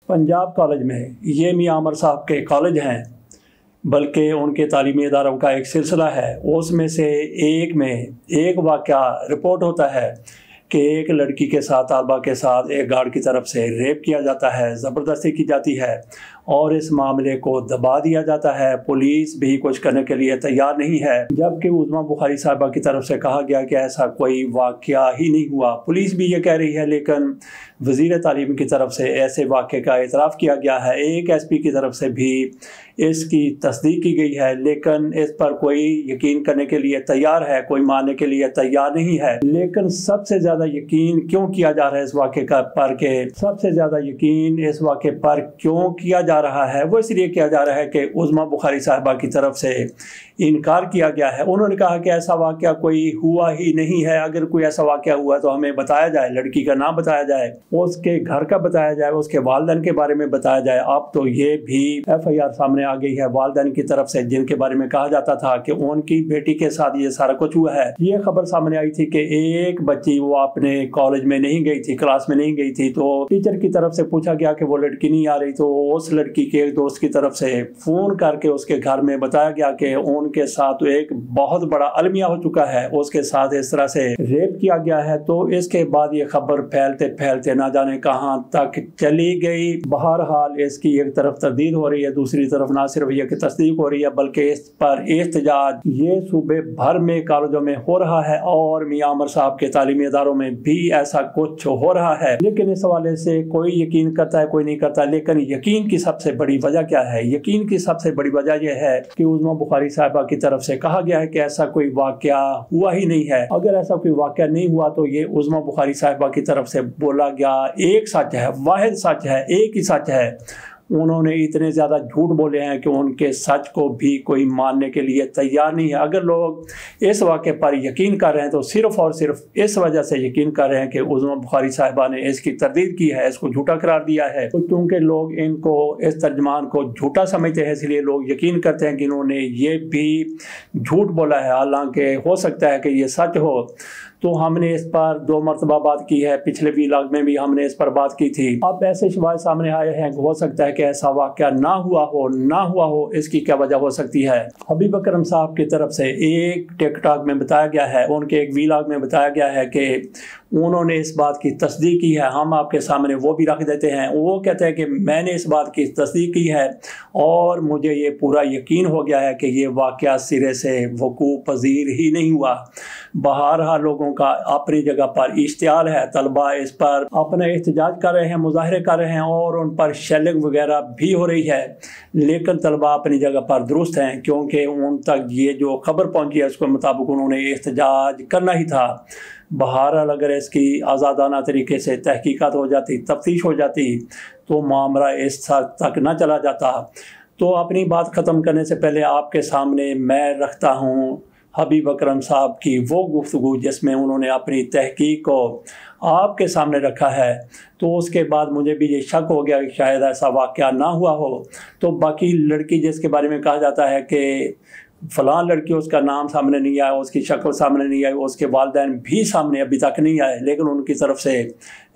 Punjab college में, ये मियां आमर साहब के कॉलेज हैं, बल्कि उनके तालीमी इदारों का एक सिलसिला है। उसमें से एक में एक वाक़या रिपोर्ट होता है कि एक लड़की के साथ, तालबा के साथ एक गार्ड की तरफ से रेप किया जाता है, ज़बरदस्ती की जाती है और इस मामले को दबा दिया जाता है। पुलिस भी कुछ करने के लिए तैयार नहीं है, जबकि उज़्मा बुखारी साहिबा की तरफ से कहा गया कि ऐसा कोई वाक़या ही नहीं हुआ। पुलिस भी ये कह रही है, लेकिन वज़ीर तालीम की तरफ से ऐसे वाक़े का एतराफ़ किया गया है। एक SP की तरफ से भी इसकी तस्दीक की गई है, लेकिन इस पर कोई यकीन करने के लिए तैयार है, कोई मानने के लिए तैयार नहीं है। लेकिन सबसे ज़्यादा यकीन क्यों किया जा रहा है इस वाक़े का पर के सबसे ज़्यादा यकीन इस वाक़े पर क्यों किया जा रहा है, वो इसलिए किया जा रहा है कि उज़्मा बुखारी साहिबा की तरफ से इनकार किया गया है। उन्होंने कहा कि ऐसा वाक़या कोई हुआ ही नहीं है। अगर कोई ऐसा वाक़या हुआ तो हमें बताया जाए, लड़की का नाम बताया जाए, उसके घर का बताया जाए, उसके वालिदैन के बारे में बताया जाए। अब तो ये भी FIR सामने आ गई है वालिदैन की तरफ से, जिनके बारे में कहा जाता था कि उनकी बेटी के साथ ये सारा कुछ हुआ है। ये खबर सामने आई थी कि एक बच्ची वो अपने कॉलेज में नहीं गई थी, क्लास में नहीं गई थी, तो टीचर की तरफ से पूछा गया कि वो लड़की नहीं आ रही, तो उस लड़की के एक दोस्त की तरफ से फ़ोन करके उसके घर में बताया गया कि उनके साथ तो एक बहुत बड़ा अलमिया हो चुका है, उसके साथ इस तरह से रेप किया गया है। तो इसके बाद ये खबर फैलते फैलते ना जाने कहां तक चली गई। बहरहाल इसकी एक तरफ तरदीद हो रही है, दूसरी तरफ ना सिर्फ ये कि तस्दीक हो रही है, बल्कि इस पर एहतजाज ये सूबे भर में कॉलेजों में हो रहा है और मियां आमर साहब के तालीमी इदारों में भी ऐसा कुछ हो रहा है। लेकिन इस हवाले से कोई यकीन करता है, कोई नहीं करता। लेकिन यकीन की सबसे बड़ी वजह क्या है? यकीन की सबसे बड़ी वजह यह है कि उज़्मा बुखारी साहिबा की तरफ से कहा गया है कि ऐसा कोई वाक़या हुआ ही नहीं है। अगर ऐसा कोई वाक़या नहीं हुआ तो ये उज़्मा बुखारी साहिबा की तरफ से बोला गया एक सच है, वाहिद सच है, एक ही सच है। उन्होंने इतने ज़्यादा झूठ बोले हैं कि उनके सच को भी कोई मानने के लिए तैयार नहीं है। अगर लोग इस वाक़े पर यकीन कर रहे हैं तो सिर्फ़ और सिर्फ इस वजह से यकीन कर रहे हैं कि उज़्मा बुखारी साहिबा ने इसकी तरदीद की है, इसको झूठा करार दिया है। तो क्योंकि लोग इनको, इस तर्जमान को झूठा समझते हैं, इसलिए लोग यकीन करते हैं कि इन्होंने ये भी झूठ बोला है, हालांकि हो सकता है कि ये सच हो। तो हमने इस पर 2 मरतबा बात की है, पिछले व्लॉग में भी हमने इस पर बात की थी। अब ऐसे शवाहिद सामने आए हैं, हो सकता है कि ऐसा वाक़या ना हुआ हो। इसकी क्या वजह हो सकती है? हबीब अकरम साहब की तरफ से एक टिकटॉक में बताया गया है, उनके एक व्लॉग में बताया गया है कि उन्होंने इस बात की तस्दीक की है। हम आपके सामने वो भी रख देते हैं। वो कहते हैं कि मैंने इस बात की तस्दीक की है और मुझे ये पूरा यकीन हो गया है कि ये वाक़या सिरे से वकूफ़ पज़ीर ही नहीं हुआ। बहरहाल लोगों का अपनी जगह पर इश्तियाल है, तलबा इस पर अपना एहतजाज कर रहे हैं, मुजाहरे कर रहे हैं और उन पर शेलिंग वगैरह भी हो रही है। लेकिन तलबा अपनी जगह पर दुरुस्त हैं, क्योंकि उन तक ये जो खबर पहुंची है उसके मुताबिक उन्होंने एहतजाज करना ही था। बहरहाल अगर इसकी आज़ादाना तरीके से तहकीकात हो जाती, तफ्तीश हो जाती, तो मामला इस हद तक न चला जाता। तो अपनी बात ख़त्म करने से पहले आपके सामने मैं रखता हूँ हबीब अकरम साहब की वो गुफ्तगू जिसमें उन्होंने अपनी तहकीक को आपके सामने रखा है। तो उसके बाद मुझे भी ये शक हो गया कि शायद ऐसा वाक़या ना हुआ हो। तो बाकी लड़की जिसके बारे में कहा जाता है कि फ़लाँ लड़की, उसका नाम सामने नहीं आया, उसकी शक्ल सामने नहीं आई, उसके वालिदैन भी सामने अभी तक नहीं आए, लेकिन उनकी तरफ से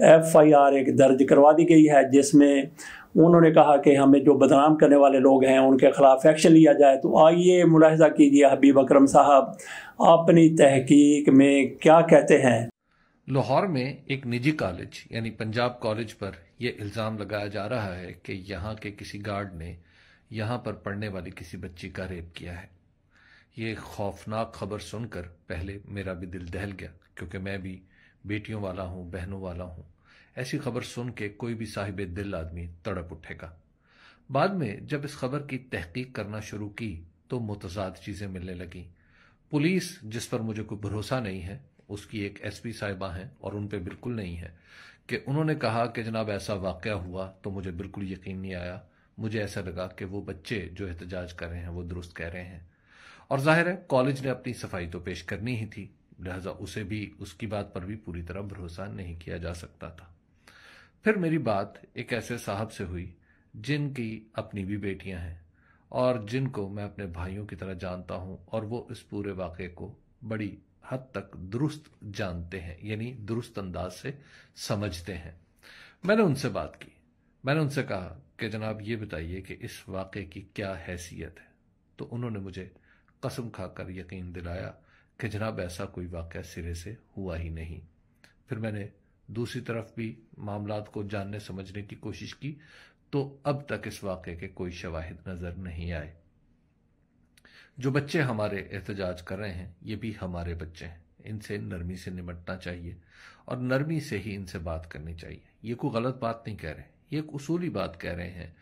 FIR एक दर्ज करवा दी गई है, जिसमें उन्होंने कहा कि हमें जो बदनाम करने वाले लोग हैं उनके ख़िलाफ़ एक्शन लिया जाए। तो आइए मुलाहिज़ा कीजिए हबीब अकरम साहब अपनी तहकीक में क्या कहते हैं। लाहौर में एक निजी कॉलेज यानी पंजाब कॉलेज पर यह इल्ज़ाम लगाया जा रहा है कि यहाँ के किसी गार्ड ने यहाँ पर पढ़ने वाली किसी बच्ची का रेप किया है। ये खौफनाक खबर सुनकर पहले मेरा भी दिल दहल गया, क्योंकि मैं भी बेटियों वाला हूँ, बहनों वाला हूँ। ऐसी खबर सुन के कोई भी साहिब दिल आदमी तड़प उठेगा। बाद में जब इस खबर की तहकीक करना शुरू की तो मुतज़ाद चीज़ें मिलने लगीं। पुलिस, जिस पर मुझे कोई भरोसा नहीं है, उसकी एक SP साहिबा हैं और उन पर बिल्कुल नहीं है, कि उन्होंने कहा कि जनाब ऐसा वाक़या हुआ तो मुझे बिल्कुल यकीन नहीं आया। मुझे ऐसा लगा कि वो बच्चे जो एहतजाज कर रहे हैं वो दुरुस्त कह रहे हैं, और जाहिर है कॉलेज ने अपनी सफाई तो पेश करनी ही थी, लिहाजा उसे भी, उसकी बात पर भी पूरी तरह भरोसा नहीं किया जा सकता था। फिर मेरी बात एक ऐसे साहब से हुई जिनकी अपनी भी बेटियां हैं और जिनको मैं अपने भाइयों की तरह जानता हूं, और वो इस पूरे वाक़े को बड़ी हद तक दुरुस्त जानते हैं, यानी दुरुस्त अंदाज से समझते हैं। मैंने उनसे बात की। मैंने उनसे कहा कि जनाब ये बताइए कि इस वाक़े की क्या हैसियत है। तो उन्होंने मुझे कसम खाकर यकीन दिलाया कि जनाब ऐसा कोई वाक़या सिरे से हुआ ही नहीं। फिर मैंने दूसरी तरफ भी मामलात को जानने समझने की कोशिश की, तो अब तक इस वाक़े के कोई शवाहिद नज़र नहीं आए। जो बच्चे हमारे एहतजाज कर रहे हैं ये भी हमारे बच्चे हैं, इनसे नरमी से निमटना चाहिए और नरमी से ही इनसे बात करनी चाहिए। ये कोई गलत बात नहीं कह रहे, ये एक उसूली बात कह रहे हैं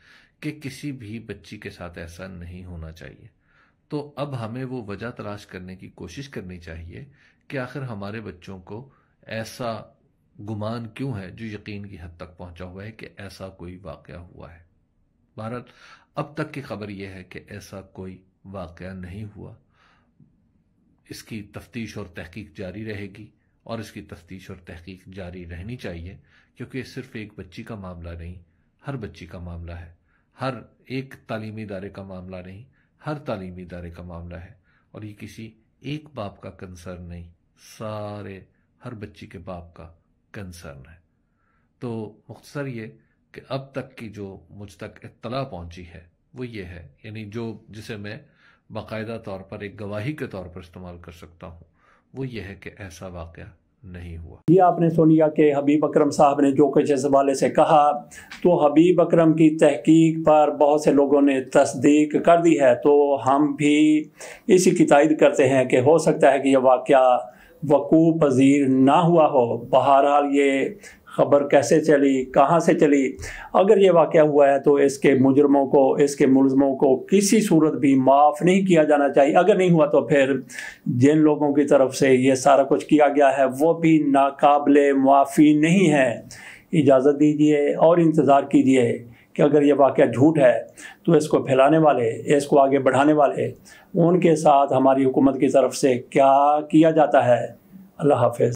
कि किसी भी बच्ची के साथ ऐसा नहीं होना चाहिए। तो अब हमें वो वजह तलाश करने की कोशिश करनी चाहिए कि आखिर हमारे बच्चों को ऐसा गुमान क्यों है जो यकीन की हद तक पहुंचा हुआ है कि ऐसा कोई वाक़या हुआ है। बहरहाल अब तक की खबर यह है कि ऐसा कोई वाक़या नहीं हुआ। इसकी तफ्तीश और तहकीक जारी रहेगी और इसकी तफ्तीश और तहकीक जारी रहनी चाहिए, क्योंकि सिर्फ एक बच्ची का मामला नहीं, हर बच्ची का मामला है, हर एक तालीमी इदारे का मामला नहीं, हर तालीमी इदारे का मामला है। और ये किसी एक बाप का कंसर्न नहीं, सारे हर बच्ची के बाप का कंसर्न है। तो मुख्तसर ये कि अब तक की जो मुझ तक इत्तला पहुंची है वो ये है, यानी जिसे मैं बाकायदा तौर पर एक गवाही के तौर पर इस्तेमाल कर सकता हूँ, वो ये है कि ऐसा वाक़या नहीं हुआ। ये आपने सुनिया कि हबीब अकरम साहब ने जो कुछ इस हवाले से कहा, तो हबीब अकरम की तहकीक पर बहुत से लोगों ने तस्दीक कर दी है। तो हम भी इसी की तायद करते हैं कि हो सकता है कि यह वाक़या वकूअ पज़ीर ना हुआ हो। बहरहाल ये ख़बर कैसे चली, कहाँ से चली, अगर ये वाक़या हुआ है तो इसके मुजरमों को, इसके मुलज़मों को किसी सूरत भी माफ़ नहीं किया जाना चाहिए। अगर नहीं हुआ तो फिर जिन लोगों की तरफ से ये सारा कुछ किया गया है वो भी नाकाबिले मुआफ़ी नहीं है। इजाज़त दीजिए और इंतज़ार कीजिए कि अगर ये वाक़या झूठ है तो इसको फैलाने वाले, इसको आगे बढ़ाने वाले, उनके साथ हमारी हुकूमत की तरफ से क्या किया जाता है। अल्लाह हाफ़िज़।